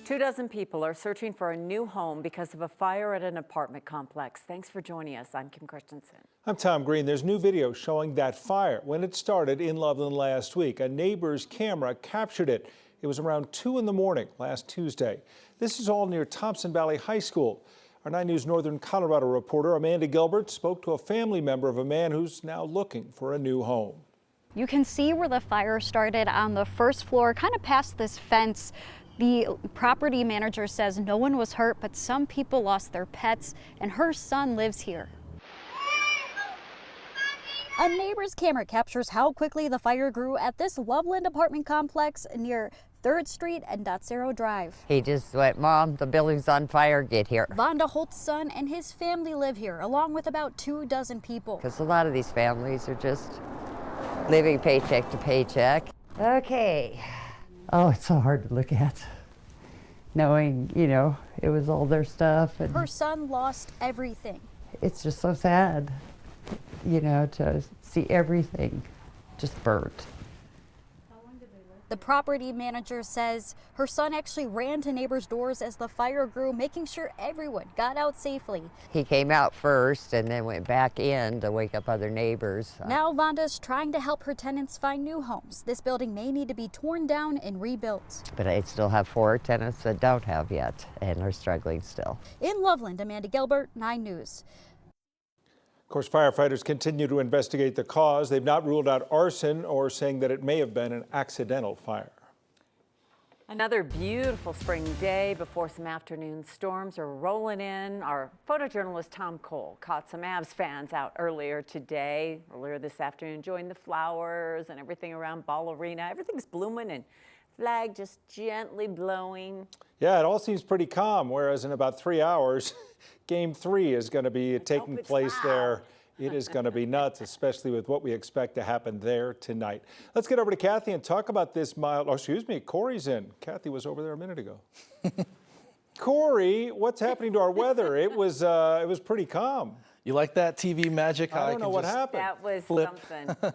24 people are searching for a new home because of a fire at an apartment complex. Thanks for joining us. I'm Kim Christensen. I'm Tom Green. There's new video showing that fire when it started in Loveland last week. A neighbor's camera captured it. It was around 2 in the morning last Tuesday. This is all near Thompson Valley High School. Our 9 News Northern Colorado reporter Amanda Gilbert spoke to a family member of a man who's now looking for a new home. You can see where the fire started on the first floor, kind of past this fence. The property manager says no one was hurt, but some people lost their pets, and her son lives here. A neighbor's camera captures how quickly the fire grew at this Loveland apartment complex near 3rd Street and Dotsero Drive. He just went, "Mom, the building's on fire, get here." Vonda Holt's son and his family live here, along with about 24 people. Because a lot of these families are just living paycheck to paycheck. Okay. Oh, it's so hard to look at, knowing, it was all their stuff. And her son lost everything. it's just so sad, to see everything just burnt. The property manager says her son actually ran to neighbors' doors as the fire grew, making sure everyone got out safely. He came out first and then went back in to wake up other neighbors. Now Vonda's trying to help her tenants find new homes. This building may need to be torn down and rebuilt. But I still have 4 tenants that don't have yet and are struggling still. In Loveland, Amanda Gilbert, 9 News. Of course, firefighters continue to investigate the cause. They've not ruled out arson or saying that it may have been an accidental fire. Another beautiful spring day before some afternoon storms are rolling in. Our photojournalist Tom Cole caught some Avs fans out earlier this afternoon, enjoying the flowers and everything around Ball Arena. Everything's blooming and flag just gently blowing. Yeah, it all seems pretty calm, whereas in about 3 hours, Game 3 is going to be taking place there. It is going to be nuts, especially with what we expect to happen there tonight. Let's get over to Kathy and talk about this Corey's in. Kathy was over there a minute ago. Corey, what's happening to our weather? It was pretty calm. You like that TV magic? I don't know what happened. That was flip. something.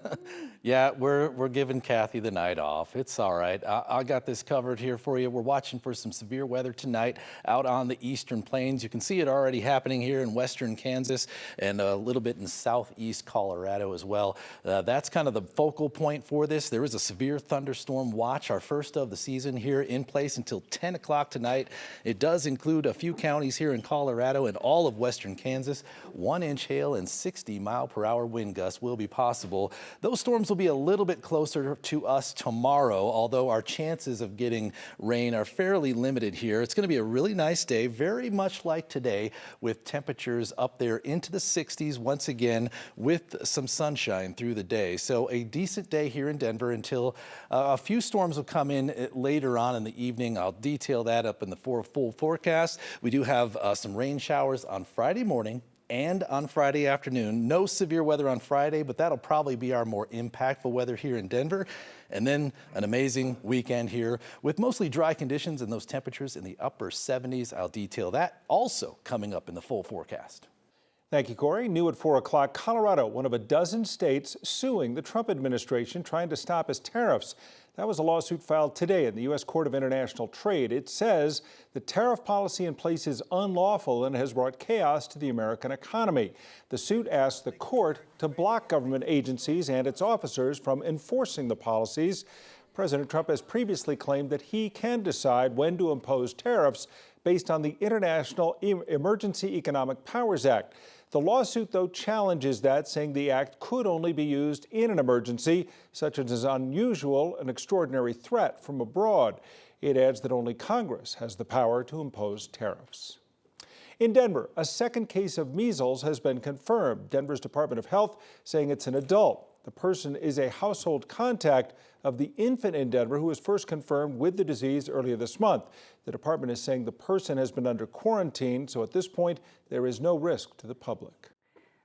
Yeah, we're giving Kathy the night off. It's all right. I got this covered here for you. We're watching for some severe weather tonight out on the eastern plains. You can see it already happening here in western Kansas and a little bit in southeast Colorado as well. That's kind of the focal point for this. There is a severe thunderstorm watch, our first of the season, here in place until 10 o'clock tonight. It does include a few counties here in Colorado and all of western Kansas. 1-inch hail and 60-mile-per-hour wind gusts will be possible. Those storms will be a little bit closer to us tomorrow, although our chances of getting rain are fairly limited here. It's going to be a really nice day, very much like today, with temperatures up there into the 60s once again, with some sunshine through the day. So a decent day here in Denver until a few storms will come in later on in the evening. I'll detail that up in the full forecast. We do have some rain showers on Friday morning and on Friday afternoon. No severe weather on Friday, but that'll probably be our more impactful weather here in Denver. And then an amazing weekend here with mostly dry conditions and those temperatures in the upper 70s. I'll detail that also coming up in the full forecast. Thank you, Corey. New at 4 o'clock, Colorado, one of a dozen states suing the Trump administration, trying to stop his tariffs. That was a lawsuit filed today in the U.S. Court of International Trade. It says the tariff policy in place is unlawful and has brought chaos to the American economy. The suit asks the court to block government agencies and its officers from enforcing the policies. President Trump has previously claimed that he can decide when to impose tariffs based on the International Emergency Economic Powers Act. The lawsuit, though, challenges that, saying the act could only be used in an emergency, such as an unusual and extraordinary threat from abroad. It adds that only Congress has the power to impose tariffs. In Denver, a second case of measles has been confirmed. Denver's Department of Health saying it's an adult. The person is a household contact of the infant in Denver who was first confirmed with the disease earlier this month. The department is saying the person has been under quarantine, so at this point, there is no risk to the public.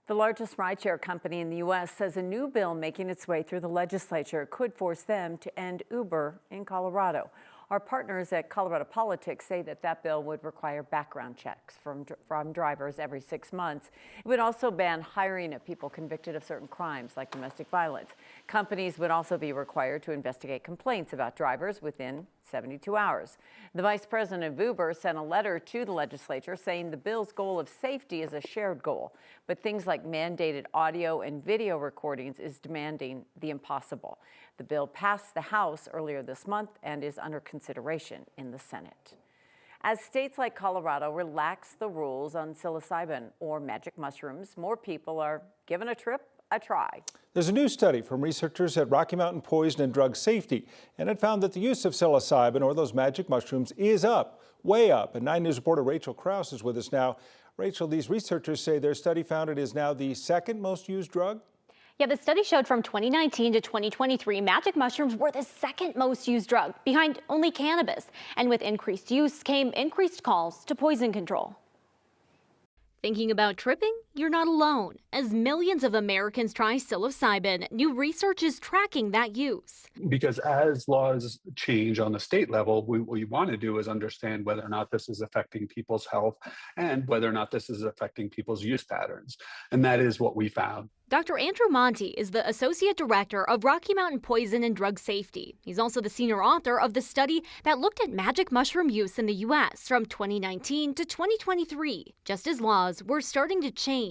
The largest rideshare company in the U.S. says a new bill making its way through the legislature could force them to end Uber in Colorado. Our partners at Colorado Politics say that bill would require background checks from drivers every 6 months. It would also ban hiring of people convicted of certain crimes like domestic violence. Companies would also be required to investigate complaints about drivers within 72 hours. The vice president of Uber sent a letter to the legislature saying the bill's goal of safety is a shared goal, but things like mandated audio and video recordings is demanding the impossible. The bill passed the House earlier this month and is under consideration in the Senate. As states like Colorado relax the rules on psilocybin or magic mushrooms, more people are giving a trip a try. There's a new study from researchers at Rocky Mountain Poison and Drug Safety, and it found that the use of psilocybin, or those magic mushrooms, is up, way up. And 9 News reporter Rachel Krause is with us now. Rachel, these researchers say their study found it is now the second most used drug? Yeah, the study showed from 2019 to 2023, magic mushrooms were the second most used drug, behind only cannabis. And with increased use came increased calls to poison control. Thinking about tripping? You're not alone. As millions of Americans try psilocybin, new research is tracking that use. Because as laws change on the state level, what we want to do is understand whether or not this is affecting people's health and whether or not this is affecting people's use patterns. And that is what we found. Dr. Andrew Monti is the Associate Director of Rocky Mountain Poison and Drug Safety. He's also the senior author of the study that looked at magic mushroom use in the U.S. from 2019 to 2023, just as laws were starting to change.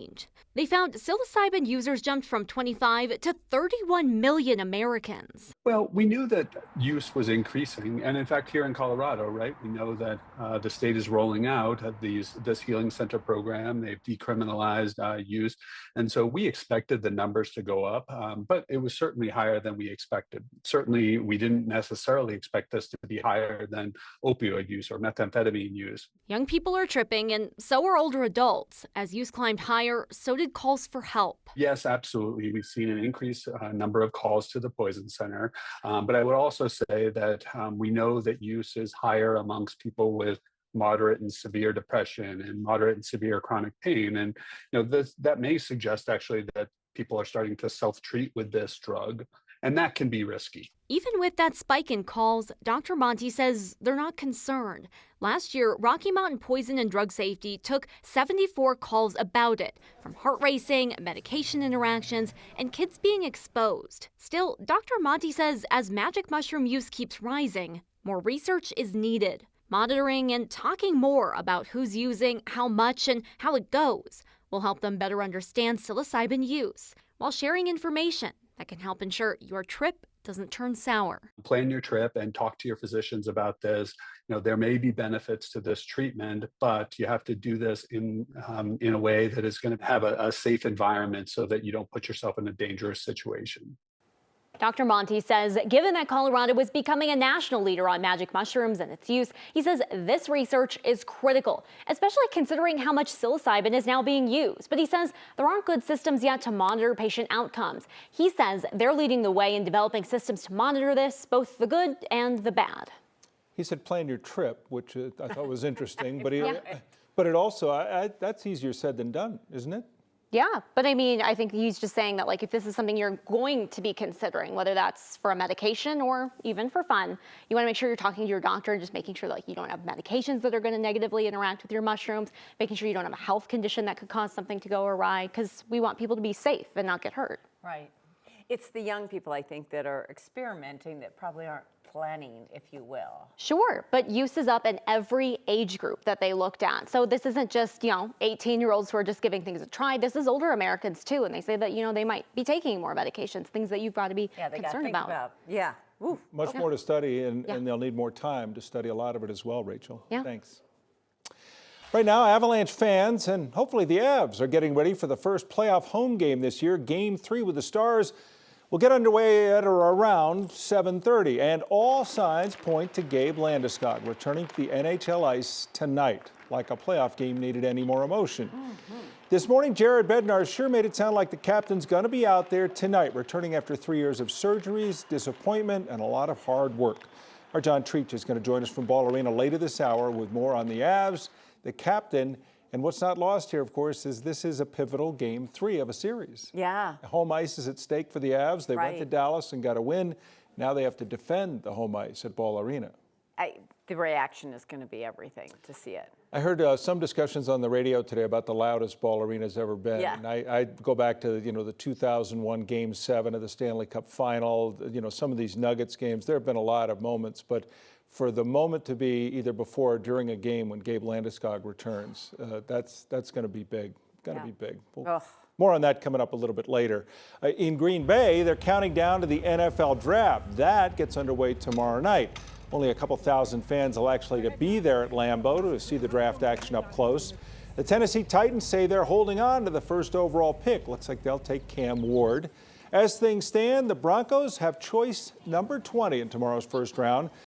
They found psilocybin users jumped from 25 to 31 million Americans. Well, we knew that use was increasing. And in fact, here in Colorado, right, we know that the state is rolling out this healing center program. They've decriminalized use. And so we expected the numbers to go up, but it was certainly higher than we expected. Certainly, we didn't necessarily expect this to be higher than opioid use or methamphetamine use. Young people are tripping, and so are older adults. As use climbed higher, so did calls for help. Yes, absolutely. We've seen an increased number of calls to the Poison Center. But I would also say that we know that use is higher amongst people with moderate and severe depression and moderate and severe chronic pain. And that may suggest actually that people are starting to self-treat with this drug, and that can be risky. Even with that spike in calls, Dr. Monti says they're not concerned. Last year, Rocky Mountain Poison and Drug Safety took 74 calls about it, from heart racing, medication interactions, and kids being exposed. Still, Dr. Monti says as magic mushroom use keeps rising, more research is needed. Monitoring and talking more about who's using, how much, and how it goes will help them better understand psilocybin use, while sharing information that can help ensure your trip doesn't turn sour. Plan your trip and talk to your physicians about this. There may be benefits to this treatment, but you have to do this in a way that is going to have a safe environment so that you don't put yourself in a dangerous situation. Dr. Monti says, given that Colorado is becoming a national leader on magic mushrooms and its use, he says this research is critical, especially considering how much psilocybin is now being used. But he says there aren't good systems yet to monitor patient outcomes. He says they're leading the way in developing systems to monitor this, both the good and the bad. He said plan your trip, which I thought was interesting, but it also, that's easier said than done, isn't it? Yeah, but I mean, I think he's just saying that, like, if this is something you're going to be considering, whether that's for a medication or even for fun, you want to make sure you're talking to your doctor and just making sure that, like, you don't have medications that are going to negatively interact with your mushrooms, making sure you don't have a health condition that could cause something to go awry, because we want people to be safe and not get hurt. Right. It's the young people, I think, that are experimenting that probably aren't planning, if you will. Sure, but use is up in every age group that they looked at. So this isn't just, 18-year-olds who are just giving things a try. This is older Americans too, and they say that, they might be taking more medications, things that you've got to be concerned about. Yeah. Ooh. Much more to study, and they'll need more time to study a lot of it as well, Rachel. Yeah. Thanks. Right now, Avalanche fans and hopefully the Avs are getting ready for the first playoff home game this year. Game 3 with the Stars will get underway at or around 7:30, and all signs point to Gabe Landeskog returning to the NHL ice tonight. Like a playoff game needed any more emotion. This morning, Jared Bednar sure made it sound like the captain's going to be out there tonight, returning after 3 years of surgeries, disappointment, and a lot of hard work. Our John Treach is going to join us from Ball Arena later this hour with more on the Avs, the captain, and what's not lost here, of course, is this is a pivotal Game 3 of a series. Yeah. Home ice is at stake for the Avs. They went to Dallas and got a win. Now they have to defend the home ice at Ball Arena. The reaction is going to be everything to see it. I heard some discussions on the radio today about the loudest Ball Arena's ever been. Yeah. And I go back to the 2001 Game 7 of the Stanley Cup Final. Some of these Nuggets games. There have been a lot of moments, but for the moment to be either before or during a game when Gabe Landeskog returns. That's going to be big. Going to be big. More on that coming up a little bit later. In Green Bay, they're counting down to the NFL draft. That gets underway tomorrow night. Only a couple thousand fans will actually be there at Lambeau to see the draft action up close. The Tennessee Titans say they're holding on to the first overall pick. Looks like they'll take Cam Ward. As things stand, the Broncos have choice number 20 in tomorrow's first round.